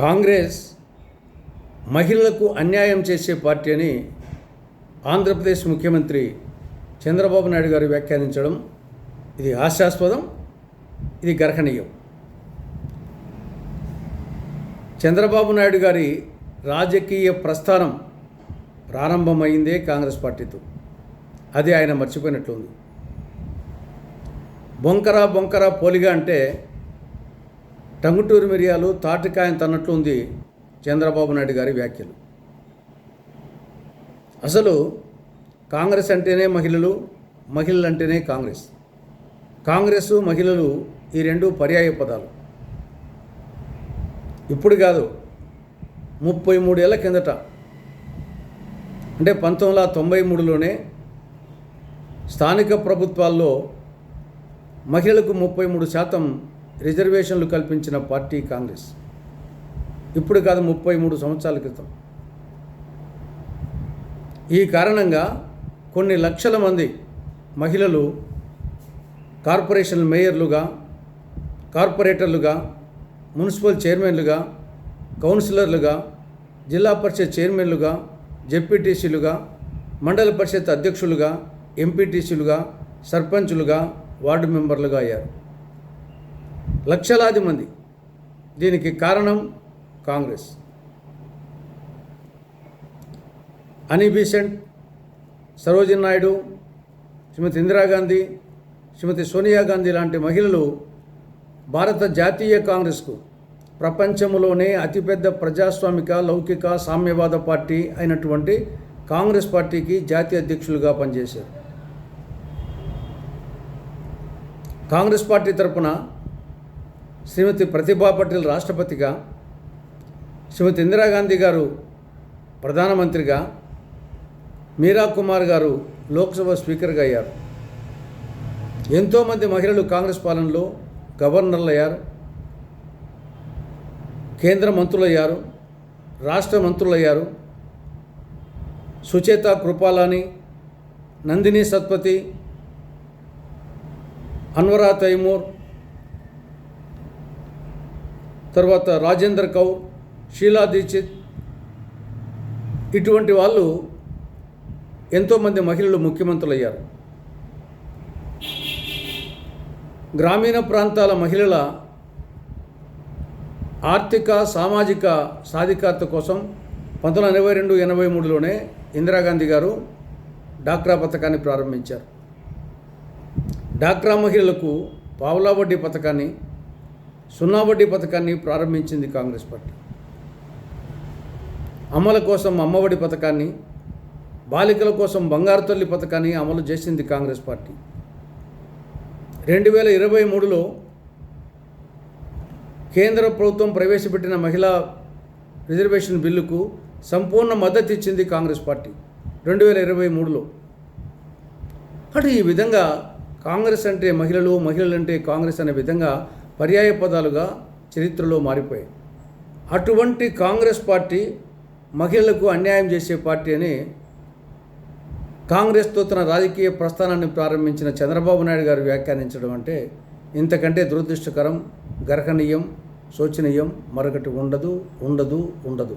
కాంగ్రెస్ మహిళలకు అన్యాయం చేసే పార్టీ అని ఆంధ్రప్రదేశ్ ముఖ్యమంత్రి చంద్రబాబు నాయుడు గారు వ్యాఖ్యానించడం ఇది హాస్యాస్పదం, ఇది గర్హనీయం. చంద్రబాబు నాయుడు గారి రాజకీయ ప్రస్థానం ప్రారంభమైందే కాంగ్రెస్ పార్టీతో. అది ఆయన మర్చిపోయినట్లుంది. బొంకర పోలిగా అంటే టంగుటూరు మిరియాలు తాటికాయం తన్నట్లు ఉంది చంద్రబాబు నాయుడు గారి వ్యాఖ్యలు. అసలు కాంగ్రెస్ అంటేనే మహిళలు, మహిళలు అంటేనే కాంగ్రెస్. కాంగ్రెస్ మహిళలు ఈ రెండు పర్యాయ పదాలు. ఇప్పుడు కాదు, 33 ఏళ్ల కిందట అంటే 1993లోనే స్థానిక ప్రభుత్వాల్లో మహిళలకు 33% రిజర్వేషన్లు కల్పించిన పార్టీ కాంగ్రెస్. ఇప్పుడు కాదు, 33 సంవత్సరాల క్రితం. ఈ కారణంగా కొన్ని లక్షల మంది మహిళలు కార్పొరేషన్ మేయర్లుగా, కార్పొరేటర్లుగా, మున్సిపల్ చైర్మన్లుగా, కౌన్సిలర్లుగా, జిల్లా పరిషత్ చైర్మన్లుగా, జెడ్పీటీసీలుగా, మండల పరిషత్ అధ్యక్షులుగా, ఎంపీటీసీలుగా, సర్పంచులుగా, వార్డు మెంబర్లుగా అయ్యారు. లక్షలాది మంది. దీనికి కారణం కాంగ్రెస్. అనీ బీసెంట్, సరోజినీ నాయుడు, శ్రీమతి ఇందిరాగాంధీ, శ్రీమతి సోనియా గాంధీ లాంటి మహిళలు భారత జాతీయ కాంగ్రెస్కు, ప్రపంచంలోనే అతిపెద్ద ప్రజాస్వామిక లౌకిక సామ్యవాద పార్టీ అయినటువంటి కాంగ్రెస్ పార్టీకి జాతీయ అధ్యక్షులుగా పనిచేశారు. కాంగ్రెస్ పార్టీ తరఫున శ్రీమతి ప్రతిభా పటేల్ రాష్ట్రపతిగా, శ్రీమతి ఇందిరాగాంధీ గారు ప్రధానమంత్రిగా, మీరా కుమార్ గారు లోక్సభ స్పీకర్గా అయ్యారు. ఎంతోమంది మహిళలు కాంగ్రెస్ పాలనలో గవర్నర్లు అయ్యారు, కేంద్ర మంత్రులయ్యారు, రాష్ట్ర మంత్రులయ్యారు. సుచేత కృపాలాని, నందిని సత్పతి, అన్వరా తైమూర్, తర్వాత రాజేంద్ర కౌర్, షీలా దీక్షిత్, ఇటువంటి వాళ్ళు ఎంతోమంది మహిళలు ముఖ్యమంత్రులు అయ్యారు. గ్రామీణ ప్రాంతాల మహిళల ఆర్థిక సామాజిక సాధికారత కోసం 1982-83లోనే ఇందిరాగాంధీ గారు డాక్రా పథకాన్ని ప్రారంభించారు. డాక్రా మహిళలకు పావలా వడ్డీ పథకాన్ని, 0 వడ్డీ పథకాన్ని ప్రారంభించింది కాంగ్రెస్ పార్టీ. అమ్మల కోసం అమ్మఒడి పథకాన్ని, బాలికల కోసం బంగారు తల్లి పథకాన్ని అమలు చేసింది కాంగ్రెస్ పార్టీ. 2023లో కేంద్ర ప్రభుత్వం ప్రవేశపెట్టిన మహిళా రిజర్వేషన్ బిల్లుకు సంపూర్ణ మద్దతు ఇచ్చింది కాంగ్రెస్ పార్టీ 2023లో. అటు ఈ విధంగా కాంగ్రెస్ అంటే మహిళలు, మహిళలు అంటే కాంగ్రెస్ అనే విధంగా పర్యాయ పదాలుగా చరిత్రలో మారిపోయాయి. అటువంటి కాంగ్రెస్ పార్టీ మహిళలకు అన్యాయం చేసే పార్టీ అని కాంగ్రెస్తో తన రాజకీయ ప్రస్థానాన్ని ప్రారంభించిన చంద్రబాబు నాయుడు గారు వ్యాఖ్యానించడం అంటే ఇంతకంటే దురదృష్టకరం, గర్హనీయం, శోచనీయం మరొకటి ఉండదు.